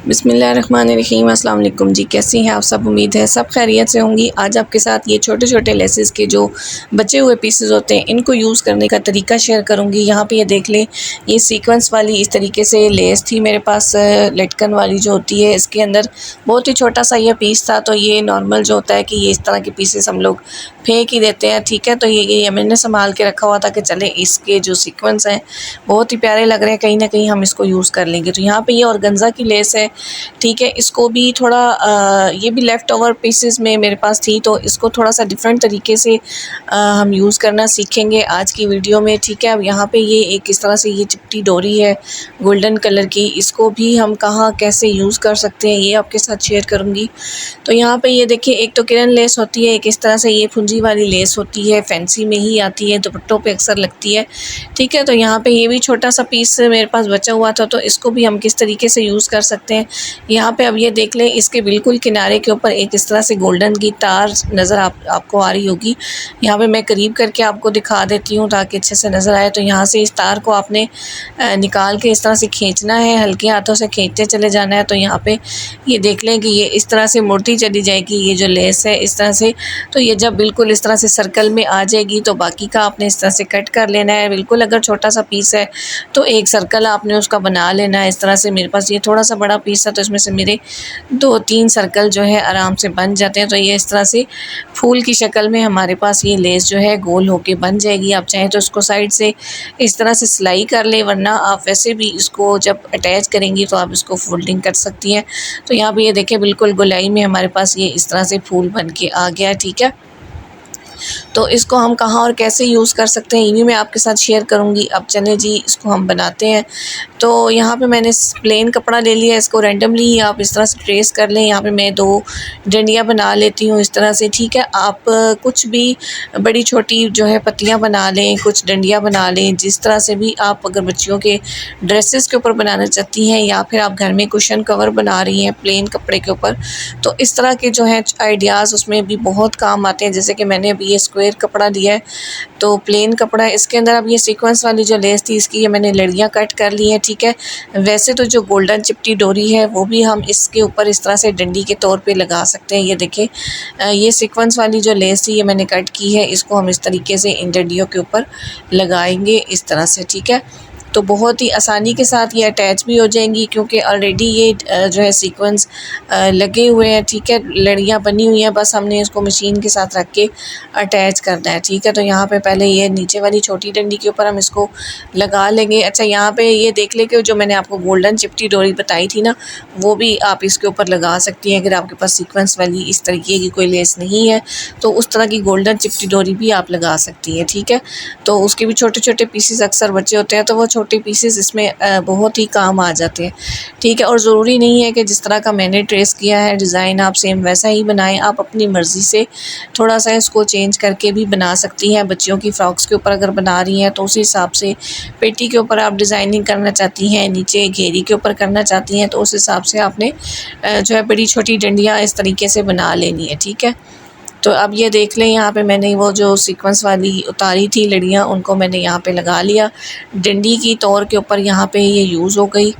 बिस्मिल्लाहिर्रहमानिर्रहीम। अस्सलाम वालेकुम जी, कैसी हैं आप सब? उम्मीद है सब खैरियत से होंगी। आज आपके साथ ये छोटे छोटे लेसेस के जो बचे हुए पीसेस होते हैं इनको यूज़ करने का तरीका शेयर करूंगी। यहाँ पे ये देख लें, ये सीक्वेंस वाली इस तरीके से लेस थी मेरे पास, लटकन वाली जो होती है। इसके अंदर बहुत ही छोटा सा ये पीस था। तो ये नॉर्मल जो होता है कि ये इस तरह के पीसेस हम लोग फेंक ही देते हैं, ठीक है। तो ये मैंने संभाल के रखा हुआ था कि चले इसके जो सीक्वेंस हैं बहुत ही प्यारे लग रहे हैं, कहीं ना कहीं हम इसको यूज़ कर लेंगे। तो यहाँ पे ये ऑर्गेन्जा की लेस है, ठीक है। इसको भी थोड़ा ये भी लेफ़्ट ओवर पीसेस में मेरे पास थी, तो इसको थोड़ा सा डिफरेंट तरीके से हम यूज़ करना सीखेंगे आज की वीडियो में, ठीक है। अब यहाँ पे ये एक इस तरह से ये चिपटी डोरी है गोल्डन कलर की, इसको भी हम कहाँ कैसे यूज़ कर सकते हैं ये आपके साथ शेयर करूँगी। तो यहाँ पे ये देखिए, एक तो किरण लेस होती है, एक इस तरह से ये फुंजी वाली लेस होती है, फैंसी में ही आती है, दुपट्टों पे अक्सर लगती है, ठीक है। तो यहाँ पे ये भी छोटा सा पीस मेरे पास बचा हुआ था, तो इसको भी हम किस तरीके से यूज़ कर सकते हैं। यहाँ पे अब ये देख लें, इसके बिल्कुल किनारे के ऊपर एक इस तरह से गोल्डन की तार नज़र आपको आ रही होगी। यहाँ पे मैं करीब करके आपको दिखा देती हूँ ताकि अच्छे से नज़र आए। तो यहाँ से इस तार को आपने निकाल के इस तरह से खींचना है, हल्के हाथों से खींचते चले जाना है। तो यहाँ पे ये देख लें कि ये इस तरह से मुड़ती चली जाएगी ये जो लेस है इस तरह से। तो ये जब बिल्कुल इस तरह से सर्कल में आ जाएगी तो बाकी का आपने इस तरह से कट कर लेना है। बिल्कुल अगर छोटा सा पीस है तो एक सर्कल आपने उसका बना लेना है इस तरह से। मेरे पास ये थोड़ा सा बड़ा पीस था तो इसमें से मेरे 2-3 सर्कल जो है आराम से बन जाते हैं। तो ये इस तरह से फूल की शक्ल में हमारे पास ये लेस जो है गोल होके बन जाएगी। आप चाहें तो इसको साइड से इस तरह से सिलाई कर लें, वरना आप वैसे भी इसको जब अटैच करेंगी तो आप इसको फोल्डिंग कर सकती हैं। तो यहाँ पे ये देखें, बिल्कुल गोलाई में हमारे पास ये इस तरह से फूल बन के आ गया, ठीक है। तो इसको हम कहाँ और कैसे यूज़ कर सकते हैं ये भी मैं आपके साथ शेयर करूँगी। अब चलें जी, इसको हम बनाते हैं। तो यहाँ पे मैंने प्लेन कपड़ा ले लिया, इसको रैंडमली ही आप इस तरह से ट्रेस कर लें। यहाँ पे मैं 2 डंडियाँ बना लेती हूँ इस तरह से, ठीक है। आप कुछ भी बड़ी छोटी जो है पत्तियाँ बना लें, कुछ डंडियाँ बना लें, जिस तरह से भी आप अगर बच्चियों के ड्रेसेस के ऊपर बनाना चाहती हैं या फिर आप घर में कुशन कवर बना रही हैं प्लेन कपड़े के ऊपर, तो इस तरह के जो है आइडियाज़ उसमें भी बहुत काम आते हैं। जैसे कि मैंने अभी ये स्क्वायर कपड़ा दिया है तो प्लेन कपड़ा है, इसके अंदर अब ये सीक्वेंस वाली जो लेस थी इसकी ये मैंने लड़ियाँ कट कर ली हैं, ठीक है। वैसे तो जो गोल्डन चिपटी डोरी है वो भी हम इसके ऊपर इस तरह से डंडी के तौर पे लगा सकते हैं। ये देखें, ये सीक्वेंस वाली जो लेस थी ये मैंने कट की है, इसको हम इस तरीके से इन डंडियों के ऊपर लगाएंगे इस तरह से, ठीक है। तो बहुत ही आसानी के साथ ये अटैच भी हो जाएंगी क्योंकि ऑलरेडी ये जो है सीक्वेंस लगे हुए हैं, ठीक है। लड़ियाँ बनी हुई हैं, बस हमने इसको मशीन के साथ रख के अटैच करना है, ठीक है। तो यहाँ पे पहले ये नीचे वाली छोटी डंडी के ऊपर हम इसको लगा लेंगे। अच्छा, यहाँ पे ये देख ले कि जो मैंने आपको गोल्डन चिपटी डोरी बताई थी ना, वो भी आप इसके ऊपर लगा सकती हैं। अगर आपके पास सीक्वेंस वाली इस तरीके की कोई लेस नहीं है तो उस तरह की गोल्डन चिपटी डोरी भी आप लगा सकती हैं, ठीक है। तो उसके भी छोटे छोटे पीसेस अक्सर बचे होते हैं, तो वो छोटे पीसेस इसमें बहुत ही काम आ जाते हैं, ठीक है। और ज़रूरी नहीं है कि जिस तरह का मैंने ट्रेस किया है डिज़ाइन आप सेम वैसा ही बनाएं, आप अपनी मर्ज़ी से थोड़ा सा इसको चेंज करके भी बना सकती हैं। बच्चियों की फ्रॉक्स के ऊपर अगर बना रही हैं तो उस हिसाब से, पेटी के ऊपर आप डिज़ाइनिंग करना चाहती हैं, नीचे घेरी के ऊपर करना चाहती हैं, तो उस हिसाब से आपने जो है बड़ी छोटी डंडियाँ इस तरीके से बना लेनी है, ठीक है। तो अब ये देख लें, यहाँ पे मैंने वो जो सीक्वेंस वाली उतारी थी लड़ियाँ उनको मैंने यहाँ पे लगा लिया, डंडी की तौर के ऊपर यहाँ पे ये यूज़ हो गई।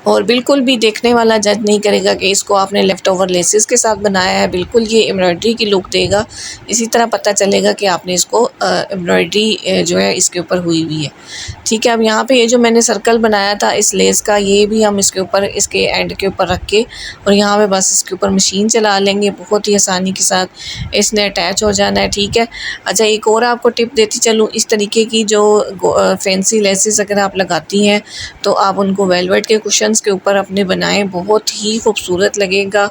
और बिल्कुल भी देखने वाला जज नहीं करेगा कि इसको आपने लेफ़्ट ओवर लेसेस के साथ बनाया है, बिल्कुल ये एम्ब्रॉयडरी की लुक देगा। इसी तरह पता चलेगा कि आपने इसको एम्ब्रॉयडरी जो है इसके ऊपर हुई हुई है, ठीक है। अब यहाँ पे ये जो मैंने सर्कल बनाया था इस लेस का, ये भी हम इसके ऊपर, इसके एंड के ऊपर रख के और यहाँ पे बस इसके ऊपर मशीन चला लेंगे। बहुत ही आसानी के साथ इसने अटैच हो जाना है, ठीक है। अच्छा, एक और आपको टिप देती चलूँ, इस तरीके की जो फैंसी लेसेस अगर आप लगाती हैं तो आप उनको वेलवेट के कुशन के ऊपर अपने बनाएं, बहुत ही खूबसूरत लगेगा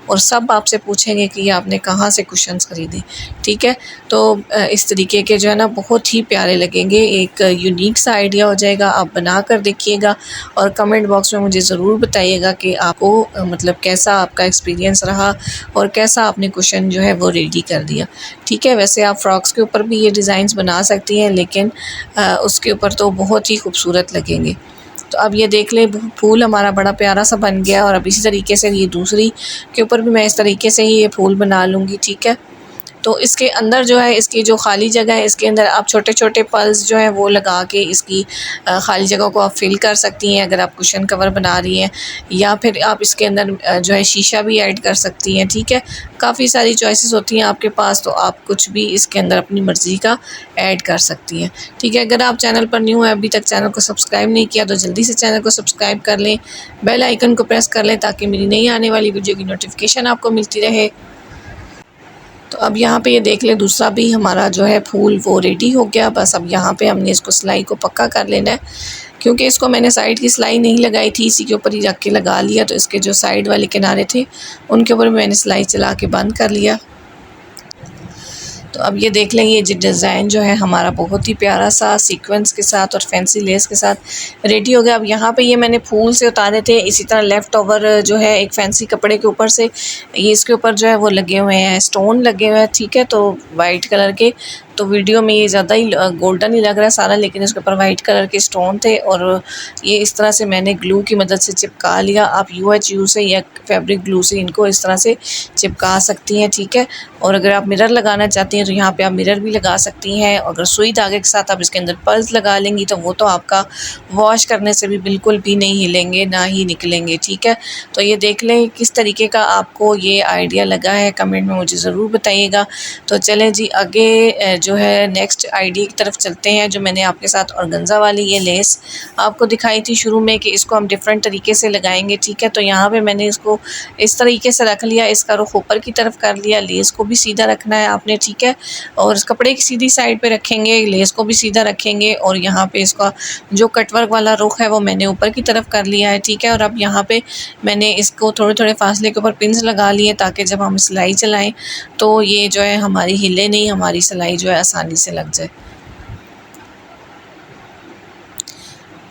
और सब आपसे पूछेंगे कि ये आपने कहाँ से कुशन्स खरीदे, ठीक है। तो इस तरीके के जो है ना बहुत ही प्यारे लगेंगे, एक यूनिक सा आइडिया हो जाएगा। आप बना कर देखिएगा और कमेंट बॉक्स में मुझे ज़रूर बताइएगा कि आपको मतलब कैसा आपका एक्सपीरियंस रहा और कैसा आपने कुशन जो है वो रेडी कर दिया, ठीक है। वैसे आप फ्रॉक्स के ऊपर भी ये डिज़ाइंस बना सकती हैं, लेकिन उसके ऊपर तो बहुत ही खूबसूरत लगेंगे। तो अब ये देख लें, फूल हमारा बड़ा प्यारा सा बन गया और अब इसी तरीके से ये दूसरी के ऊपर भी मैं इस तरीके से ही ये फूल बना लूँगी, ठीक है। तो इसके अंदर जो है इसकी जो खाली जगह है इसके अंदर आप छोटे छोटे पल्स जो है वो लगा के इसकी खाली जगह को आप फिल कर सकती हैं अगर आप कुशन कवर बना रही हैं, या फिर आप इसके अंदर जो है शीशा भी ऐड कर सकती हैं। ठीक है, काफ़ी सारी चॉइसेस होती हैं आपके पास, तो आप कुछ भी इसके अंदर अपनी मर्ज़ी का ऐड कर सकती हैं। ठीक है, अगर आप चैनल पर न्यू हैं, अभी तक चैनल को सब्सक्राइब नहीं किया तो जल्दी से चैनल को सब्सक्राइब कर लें, बेल आइकन को प्रेस कर लें ताकि मेरी नई आने वाली वीडियो की नोटिफिकेशन आपको मिलती रहे। तो अब यहाँ पे ये देख लें दूसरा भी हमारा जो है फूल वो रेडी हो गया। बस अब यहाँ पे हमने इसको सिलाई को पक्का कर लेना है, क्योंकि इसको मैंने साइड की सिलाई नहीं लगाई थी, इसी के ऊपर ही रख के लगा लिया। तो इसके जो साइड वाले किनारे थे उनके ऊपर मैंने सिलाई चला के बंद कर लिया। तो अब ये देख लें ये डिज़ाइन जो है हमारा बहुत ही प्यारा सा सीक्वेंस के साथ और फैंसी लेस के साथ रेडी हो गया। अब यहाँ पे ये मैंने फूल से उतारे थे, इसी तरह लेफ़्ट ओवर जो है एक फैंसी कपड़े के ऊपर से ये इसके ऊपर जो है वो लगे हुए हैं, स्टोन लगे हुए हैं। ठीक है, तो वाइट कलर के, तो वीडियो में ये ज़्यादा ही गोल्डन ही लग रहा है सारा, लेकिन इसके ऊपर वाइट कलर के स्टोन थे और ये इस तरह से मैंने ग्लू की मदद से चिपका लिया। आप UHU से या फैब्रिक ग्लू से इनको इस तरह से चिपका सकती हैं। ठीक है, और अगर आप मिरर लगाना चाहती हैं तो यहाँ पे आप मिरर भी लगा सकती हैं। अगर सुई धागे के साथ आप इसके अंदर पर्ल्स लगा लेंगी तो वो तो आपका वॉश करने से भी बिल्कुल भी नहीं हिलेंगे, ना ही निकलेंगे। ठीक है, तो ये देख लें किस तरीके का आपको ये आइडिया लगा है, कमेंट में मुझे ज़रूर बताइएगा। तो चलें जी आगे जो है नेक्स्ट आइडिया की तरफ चलते हैं, जो मैंने आपके साथ ऑर्गेन्जा वाली ये लेस आपको दिखाई थी शुरू में कि इसको हम डिफरेंट तरीके से लगाएंगे। ठीक है, तो यहाँ पे मैंने इसको इस तरीके से रख लिया, इसका रुख ऊपर की तरफ कर लिया, लेस को भी सीधा रखना है आपने। ठीक है, और इस कपड़े की सीधी साइड पे रखेंगे, लेस को भी सीधा रखेंगे और यहाँ पे इसका जो कटवर्क वाला रुख है वो मैंने ऊपर की तरफ कर लिया है। ठीक है, और अब यहाँ पे मैंने इसको थोड़े थोड़े फासले के ऊपर पिन्स लगा लिए ताकि जब हम सिलाई चलाएं तो ये जो है हमारी हिले नहीं, हमारी सिलाई जो है आसानी से लग जाए।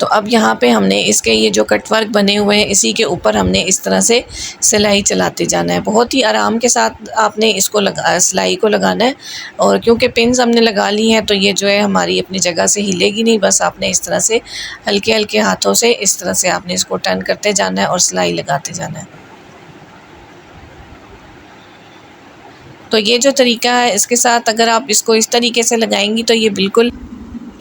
तो अब यहाँ पे हमने इसके ये जो कटवर्क बने हुए हैं इसी के ऊपर हमने इस तरह से सिलाई चलाते जाना है। बहुत ही आराम के साथ आपने इसको सिलाई को लगाना है, और क्योंकि पिन्स हमने लगा ली हैं तो ये जो है हमारी अपनी जगह से हिलेगी नहीं। बस आपने इस तरह से हल्के हल्के हाथों से इस तरह से आपने इसको टर्न करते जाना है और सिलाई लगाते जाना है। तो ये जो तरीका है इसके साथ अगर आप इसको इस तरीके से लगाएंगी तो ये बिल्कुल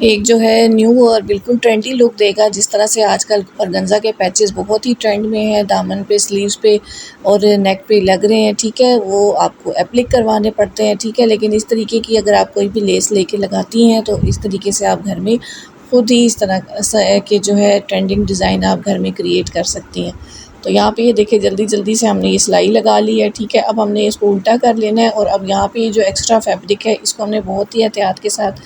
एक जो है न्यू और बिल्कुल ट्रेंडी लुक देगा। जिस तरह से आजकल ऑर्गेन्जा के पैचेस बहुत ही ट्रेंड में है, दामन पे, स्लीव्स पे और नेक पे लग रहे हैं। ठीक है, वो आपको एप्लिक करवाने पड़ते हैं। ठीक है, लेकिन इस तरीके की अगर आप कोई भी लेस लेके लगाती हैं तो इस तरीके से आप घर में खुद ही इस तरह के जो है ट्रेंडिंग डिज़ाइन आप घर में क्रिएट कर सकती हैं। तो यहाँ पे ये देखिए जल्दी जल्दी से हमने ये सिलाई लगा ली है। ठीक है, अब हमने इसको उल्टा कर लेना है और अब यहाँ पे ये जो एक्स्ट्रा फैब्रिक है इसको हमने बहुत ही एहतियात के साथ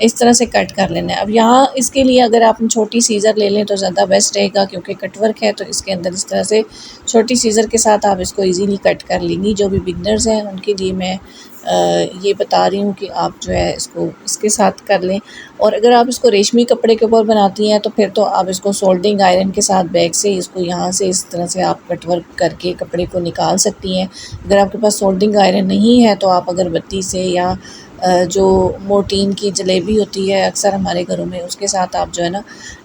इस तरह से कट कर लेना है। अब यहाँ इसके लिए अगर आप छोटी सीज़र ले लें तो ज़्यादा बेस्ट रहेगा, क्योंकि कटवर्क है तो इसके अंदर इस तरह से छोटी सीज़र के साथ आप इसको इजीली कट कर लेंगी। जो भी बिगनर्स हैं उनके लिए मैं ये बता रही हूँ कि आप जो है इसको इसके साथ कर लें। और अगर आप इसको रेशमी कपड़े के ऊपर बनाती हैं तो फिर तो आप इसको सोल्डिंग आयरन के साथ बैक से इसको यहाँ से इस तरह से आप कटवर्क करके कपड़े को निकाल सकती हैं। अगर आपके पास सोल्डिंग आयरन नहीं है तो आप अगरबत्ती से या जो मोटीन की जलेबी होती है अक्सर हमारे घरों में, उसके साथ आप जो है ना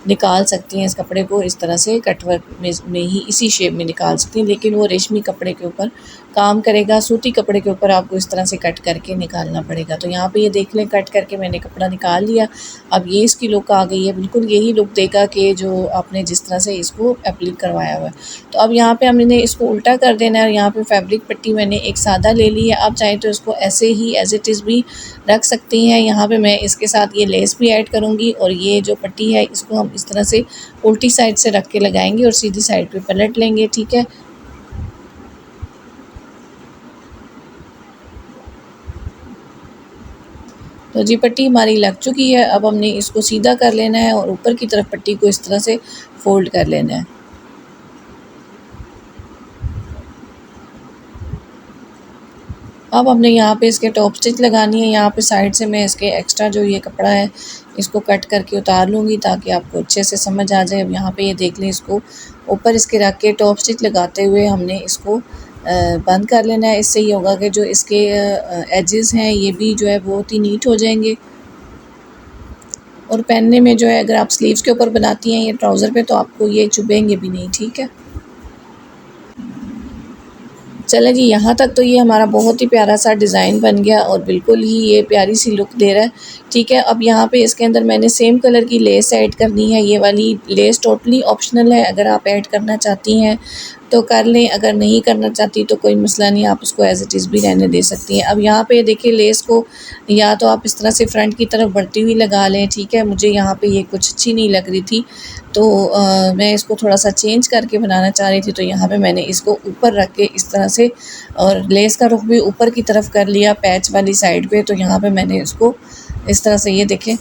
निकाल सकती हैं इस कपड़े को। इस तरह से कटवर्क में ही इसी शेप में निकाल सकती हैं, लेकिन वो रेशमी कपड़े के ऊपर काम करेगा। सूती कपड़े के ऊपर आपको इस तरह से कट करके निकालना पड़ेगा। तो यहाँ पे ये देख लें कट करके मैंने कपड़ा निकाल लिया। अब ये इसकी लुक आ गई है, बिल्कुल यही लुक देगा कि जो आपने जिस तरह से इसको एप्लिक करवाया हुआ है। तो अब यहाँ पे हमने इसको उल्टा कर देना है और यहाँ पे फैब्रिक पट्टी मैंने एक सादा ले ली है। आप चाहें तो इसको ऐसे ही एज इट इज़ भी रख सकती हैं। यहाँ पे मैं इसके साथ ये लेस भी ऐड करूँगी और ये जो पट्टी है इसको हम इस तरह से उल्टी साइड से रख के लगाएंगे और सीधी साइड पे पलट लेंगे। ठीक है, तो जी पट्टी हमारी लग चुकी है। अब हमने इसको सीधा कर लेना है और ऊपर की तरफ पट्टी को इस तरह से फोल्ड कर लेना है। अब हमने यहाँ पे इसके टॉप स्टिच लगानी है। यहाँ पे साइड से मैं इसके एक्स्ट्रा जो ये कपड़ा है इसको कट करके उतार लूँगी ताकि आपको अच्छे से समझ आ जाए। अब यहाँ पे ये देख लें इसको ऊपर इसके रख के टॉप स्टिच लगाते हुए हमने इसको बंद कर लेना है। इससे ये होगा कि जो इसके एजेस हैं ये भी जो है बहुत ही नीट हो जाएंगे और पहनने में जो है अगर आप स्लीव्स के ऊपर बनाती हैं ये ट्राउज़र पे तो आपको ये चुभेंगे भी नहीं। ठीक है, चलें जी, यहाँ तक तो ये हमारा बहुत ही प्यारा सा डिज़ाइन बन गया और बिल्कुल ही ये प्यारी सी लुक दे रहा है। ठीक है, अब यहाँ पे इसके अंदर मैंने सेम कलर की लेस ऐड करनी है। ये वाली लेस टोटली ऑप्शनल है, अगर आप ऐड करना चाहती हैं तो कर लें, अगर नहीं करना चाहती तो कोई मसला नहीं, आप उसको एज़ इट इज़ भी रहने दे सकती हैं। अब यहाँ पे देखिए लेस को या तो आप इस तरह से फ्रंट की तरफ बढ़ती हुई लगा लें। ठीक है, मुझे यहाँ पे ये कुछ अच्छी नहीं लग रही थी तो मैं इसको थोड़ा सा चेंज करके बनाना चाह रही थी, तो यहाँ पे मैंने इसको ऊपर रख के इस तरह से और लेस का रुख भी ऊपर की तरफ कर लिया पैच वाली साइड पे। तो यहाँ पे मैंने इसको इस तरह से ये देखें,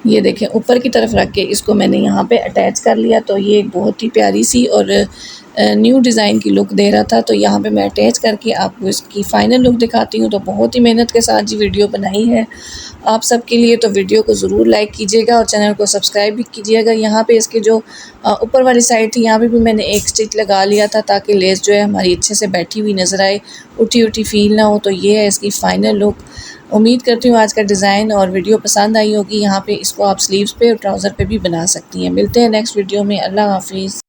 ये देखें ऊपर की तरफ रख के इसको मैंने यहाँ पे अटैच कर लिया। तो ये बहुत ही प्यारी सी और न्यू डिज़ाइन की लुक दे रहा था। तो यहाँ पे मैं अटैच करके आपको इसकी फ़ाइनल लुक दिखाती हूँ। तो बहुत ही मेहनत के साथ जी वीडियो बनाई है आप सबके लिए, तो वीडियो को ज़रूर लाइक कीजिएगा और चैनल को सब्सक्राइब भी कीजिएगा। यहाँ पे इसके जो ऊपर वाली साइड थी यहाँ पे भी मैंने एक स्टिच लगा लिया था ताकि लेस जो है हमारी अच्छे से बैठी हुई नज़र आए, उठी उठी फील ना हो। तो ये है इसकी फ़ाइनल लुक। उम्मीद करती हूँ आज का डिज़ाइन और वीडियो पसंद आई होगी। यहाँ पे इसको आप स्लीव्स पे और ट्राउज़र पे भी बना सकती हैं। मिलते हैं नेक्स्ट वीडियो में। अल्लाह हाफिज़।